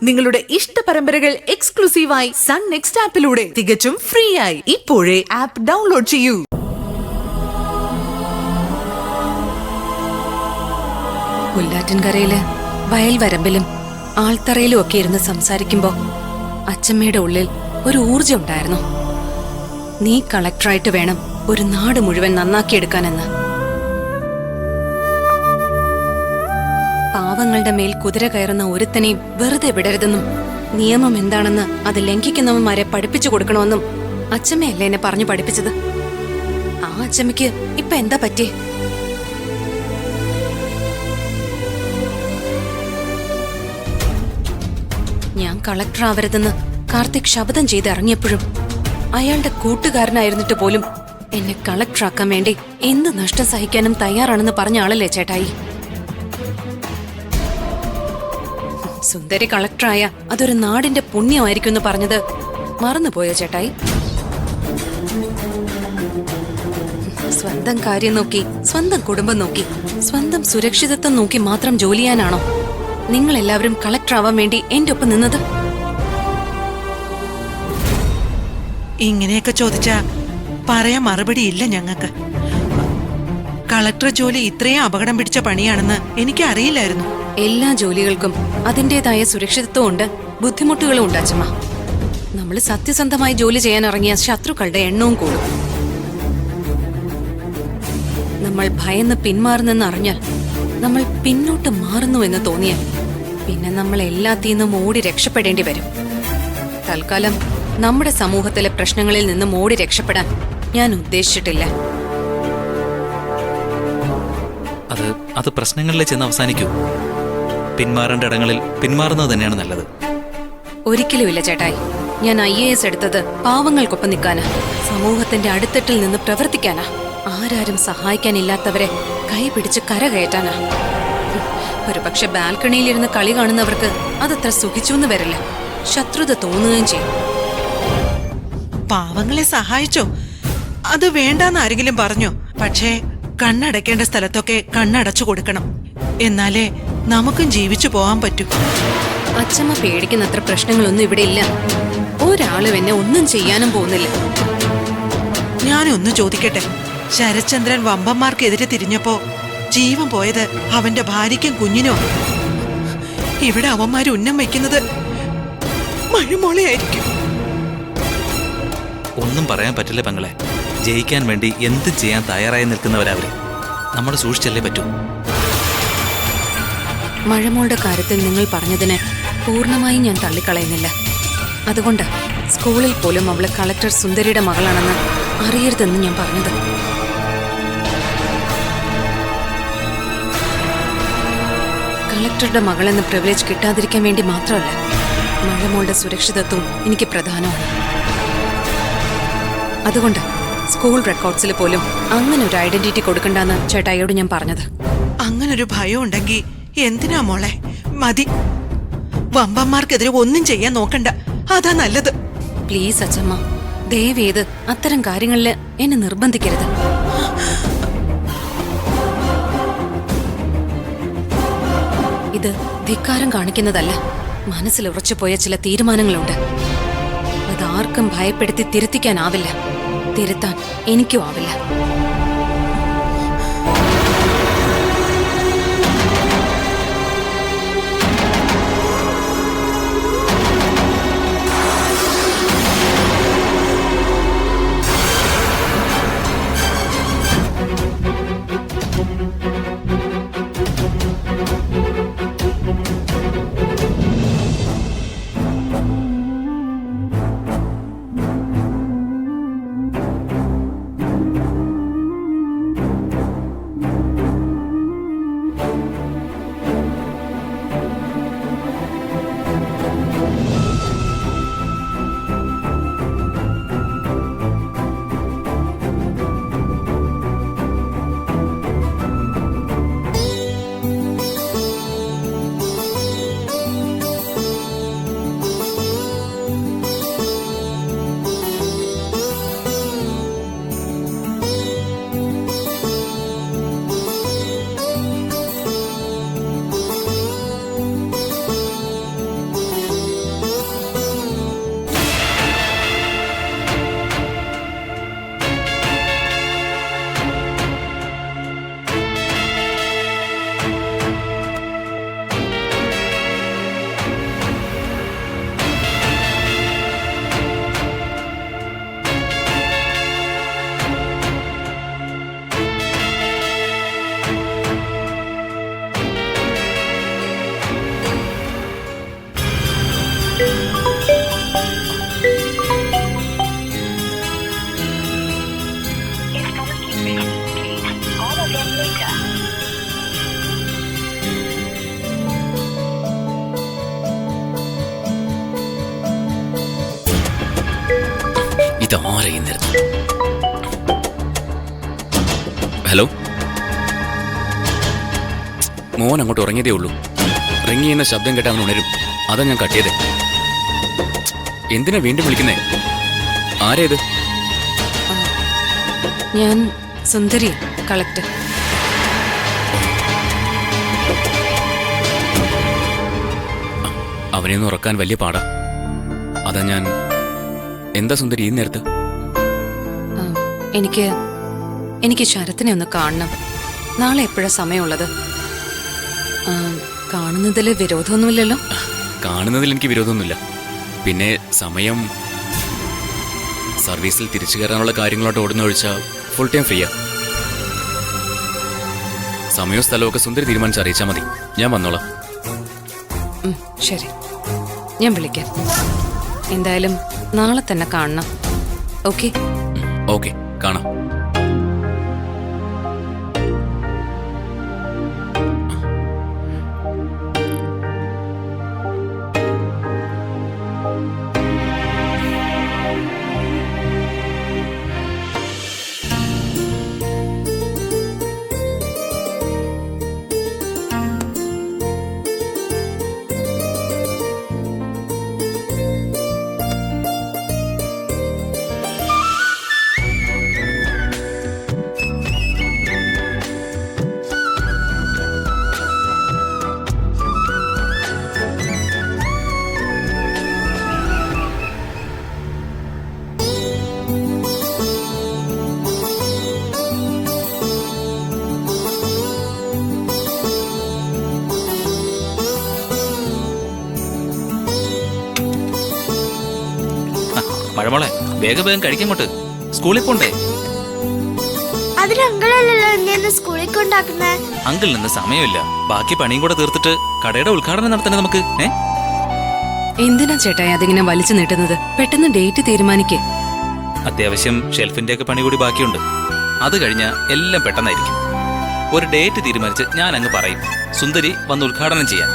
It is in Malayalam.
നിങ്ങളുടെ ഇഷ്ട പരമ്പരകൾ എക്സ്ക്ലൂസീവായി സൺ നെക്സ്റ്റ് ആപ്പിലൂടെ തികച്ചും ഫ്രീ ആയി. ഇപ്പോഴേ ആപ്പ് ഡൗൺലോഡ് ചെയ്യൂ. പുല്ലാറ്റിൻകരയില് വയൽവരമ്പിലും ആൾത്തറയിലും ഒക്കെ ഇരുന്ന് സംസാരിക്കുമ്പോ അച്ചമ്മയുടെ ഉള്ളിൽ ഒരു ഊർജം ഉണ്ടായിരുന്നു. നീ കളക്ടറായിട്ട് വേണം ഒരു നാട് മുഴുവൻ നന്നാക്കിയെടുക്കാനെന്ന്. പാവങ്ങളുടെ മേൽ കുതിര കയറുന്ന ഒരുത്തനെയും വെറുതെ വിടരുതെന്നും നിയമം എന്താണെന്ന് അത് ലംഘിക്കുന്നവന്മാരെ പഠിപ്പിച്ചു കൊടുക്കണമെന്നും അച്ചമ്മയല്ലേ എന്നെ പറഞ്ഞു പഠിപ്പിച്ചത്. ആ അച്ചമ്മയ്ക്ക് ഇപ്പൊ എന്താ പറ്റി? ഞാൻ കളക്ടർ ആവരുതെന്ന് കാർത്തിക് ശപഥം ചെയ്ത് ഇറങ്ങിയപ്പോഴും അയാളുടെ കൂട്ടുകാരനായിരുന്നിട്ട് പോലും എന്നെ കളക്ടറാക്കാൻ വേണ്ടി എന്ത് നഷ്ടം സഹിക്കാനും തയ്യാറാണെന്ന് പറഞ്ഞ ആളല്ലേ ചേട്ടായി. സുന്ദരി കളക്ടറായ അതൊരു നാടിന്റെ പുണ്യമായിരിക്കും എന്ന് പറഞ്ഞത് മറന്നുപോയോ ചേട്ടായി? സ്വന്തം കാര്യം നോക്കി, സ്വന്തം കുടുംബം നോക്കി, സ്വന്തം സുരക്ഷിതത്വം നോക്കി മാത്രം ജോലി ചെയ്യാനാണോ നിങ്ങൾ എല്ലാവരും കളക്ടർ ആവാൻ വേണ്ടി എന്റെ ഒപ്പം നിന്നത്? ഇങ്ങനെയൊക്കെ ചോദിച്ചാ പറയാൻ മറുപടി ഇല്ല ഞങ്ങൾക്ക്. കളക്ടർ ജോലി ഇത്രയും അപകടം പിടിച്ച പണിയാണെന്ന് എനിക്ക് അറിയില്ലായിരുന്നു. എല്ലാ ജോലികൾക്കും അതിന്റേതായ സുരക്ഷിതത്വം ഉണ്ട്, ബുദ്ധിമുട്ടുകളും ഉണ്ട് അച്ഛമ്മ. നമ്മൾ സത്യസന്ധമായി ജോലി ചെയ്യാൻ ഇറങ്ങിയ ശത്രുക്കളുടെ എണ്ണവും കൂടും. നമ്മൾ ഭയന്ന് പിന്മാറുന്നെന്ന് അറിഞ്ഞാൽ, നമ്മൾ പിന്നോട്ട് മാറുന്നു എന്ന് തോന്നിയാൽ പിന്നെ നമ്മൾ എല്ലാത്തിൽ നിന്നും ഓടി രക്ഷപ്പെടേണ്ടി വരും. തൽക്കാലം നമ്മുടെ സമൂഹത്തിലെ പ്രശ്നങ്ങളിൽ നിന്നും ഓടി രക്ഷപ്പെടാൻ ഞാൻ ഉദ്ദേശിച്ചിട്ടില്ല. അത് പ്രശ്നങ്ങളിലെ ചെന്ന് അവസാനിക്കൂ. പിന്മാറേണ്ട ഇടങ്ങളിൽ പിന്മാറുന്നത് തന്നെയാണ് നല്ലത്. ഒരിക്കലുമില്ല ചേട്ടായി. ഞാൻ IAS എടുത്തത് പാവങ്ങൾക്കൊപ്പം നിൽക്കാനാ, സമൂഹത്തിന്റെ അടിത്തട്ടിൽ നിന്ന് പ്രവർത്തിക്കാനാ, ആരാരും സഹായിക്കാനില്ലാത്തവരെ കൈപിടിച്ച് കരകയറ്റാനാ. ഒരുപക്ഷെ ബാൽക്കണിയിലിരുന്ന് കളി കാണുന്നവർക്ക് അതത്ര സുഖിച്ചൂന്ന് വരില്ല, ശത്രുത തോന്നുകയും ചെയ്യും. പാവങ്ങളെ സഹായിച്ചോ? അത് വേണ്ടാന്ന് ആരെങ്കിലും പറഞ്ഞോ? പക്ഷേ കണ്ണടയ്ക്കേണ്ട സ്ഥലത്തൊക്കെ കണ്ണടച്ചു കൊടുക്കണം. എന്നാലേ നമുക്കും ജീവിച്ചു പോകാൻ പറ്റൂ. അച്ഛമ്മ പേടിക്കുന്നത്ര പ്രശ്നങ്ങളൊന്നും ഇവിടെ ഇല്ല. ഒരാളും എന്നെ ഒന്നും ചെയ്യാനും പോകുന്നില്ല. ഞാനൊന്ന് ചോദിക്കട്ടെ, ശരത്ചന്ദ്രൻ വമ്പന്മാർക്കെതിരെ തിരിഞ്ഞപ്പോ ജീവൻ പോയത് അവന്റെ ഭാര്യയ്ക്കും കുഞ്ഞിനോ? ഇവിടെ അവന്മാര് ഉന്നം വയ്ക്കുന്നത് മഴുമോളെയായിരിക്കും. ഒന്നും പറയാൻ പറ്റില്ല പെങ്ങളെ. ജയിക്കാൻ വേണ്ടി എന്ത് ചെയ്യാൻ തയ്യാറായി നിൽക്കുന്നവരവര്. നമ്മൾ സൂക്ഷിച്ചല്ലേ പറ്റൂ. മഴമോളുടെ കാര്യത്തിൽ നിങ്ങൾ പറഞ്ഞതിന് പൂർണ്ണമായും ഞാൻ തള്ളിക്കളയുന്നില്ല. അതുകൊണ്ട് സ്കൂളിൽ പോലും അവള് കളക്ടർ സുന്ദരിയുടെ മകളാണെന്ന് അറിയരുതെന്ന് ഞാൻ പറഞ്ഞത്. കളക്ടറുടെ മകളെന്ന പ്രിവിലേജ് കിട്ടാതിരിക്കാൻ വേണ്ടി മാത്രമല്ല, മഴമോളുടെ സുരക്ഷിതത്വം എനിക്ക് പ്രധാനമാണ്. അതുകൊണ്ട് സ്കൂൾ റെക്കോർഡ്സിൽ പോലും അങ്ങനെ ഒരു ഐഡന്റിറ്റി കൊടുക്കണ്ടെന്ന് ചേട്ടായിയോട് ഞാൻ പറഞ്ഞത്. അങ്ങനൊരു ഭയം ഉണ്ടെങ്കിൽ എന്തിനാ മോളെ? മതി, വമ്പന്മാർക്കെതിരെ ഒന്നും ചെയ്യാൻ നോക്കണ്ട, അതാ നല്ലത്. പ്ലീസ് അച്ഛമ്മ, ദയവേത് അത്തരം കാര്യങ്ങളിൽ എന്നെ നിർബന്ധിക്കരുത്. ഇത് ധിക്കാരം കാണിക്കുന്നതല്ല, മനസ്സിൽ ഉറച്ചുപോയ ചില തീരുമാനങ്ങളുണ്ട്. അതാർക്കും ഭയപ്പെടുത്തി തിരുത്തിക്കാനാവില്ല, തിരുത്താൻ എനിക്കും ആവില്ല. ഇതാരെയുന്നിരുന്നു? ഹലോ, മോൻ അങ്ങോട്ട് ഉറങ്ങിയതേ ഉള്ളൂ. റിങ് ചെയ്യുന്ന ശബ്ദം കേട്ട് അവൻ ഉണരും. അതാ ഞാൻ കട്ടിയത്. എന്തിനാ വീണ്ടും വിളിക്കുന്നേ? ആരേത്? ഞാൻ സുന്ദരി, കളക്ടർ. അവനെയൊന്ന് ഉറക്കാൻ വലിയ പാടാ. അതാ ഞാൻ. എന്താ സുന്ദരി ഈ നേരത്ത്? ആ, എനിക്ക് ശരത്തിനെ ഒന്ന് കാണണം. നാളെ എപ്പോഴാ സമയമുള്ളത്? കാണുന്നതിൽ വിരോധമൊന്നുമില്ലല്ലോ? കാണുന്നതിൽ എനിക്ക് വിരോധമൊന്നുമില്ല. പിന്നെ സമയം സർവീസിൽ തിരിച്ചു കയറാനുള്ള കാര്യങ്ങളോട്ട് ഓടുന്ന ഒഴിച്ചാൽ ഫുൾ ടൈം ഫ്രീയാ. സമയവും സ്ഥലമൊക്കെ സുന്ദരി തീരുമാനിച്ച് അറിയിച്ചാൽ മതി. ഞാൻ വന്നോളാം. ശരി, ഞാൻ വിളിക്കാം. എന്തായാലും നാളെ തന്നെ കാണണം. ഓക്കെ? ഓക്കെ, കാണാം. മഴമോളെ, വേഗം വേഗം കഴിക്കങ്ങോട്ട്. സ്കൂളിൽ പോണ്ടേ? അതിന് അങ്കിളല്ലല്ലോ എന്നെ സ്കൂളിൽ കൊണ്ടാക്കുന്നേ. അങ്കിളിൽ നിന്ന് സമയമില്ല. ബാക്കി പണിയും കൂടെ തീർത്തിട്ട് കടയുടെ ഉദ്ഘാടനം നടത്തണേ നമുക്ക്. എന്തിനാ ചേട്ടായി അതിങ്ങനെ വലിച്ചു നീട്ടുന്നത്? പെട്ടെന്ന് ഡേറ്റ് തീരുമാനിക്കേ. അത്യാവശ്യം ഷെൽഫിന്റെ ഒക്കെ പണി കൂടി ബാക്കിയുണ്ട്. അത് കഴിഞ്ഞാൽ എല്ലാം പെട്ടെന്നായിരിക്കും. ഒരു ഡേറ്റ് തീരുമാനിച്ച് ഞാൻ അങ്ങ് പറയും. സുന്ദരി വന്ന് ഉദ്ഘാടനം ചെയ്യാൻ.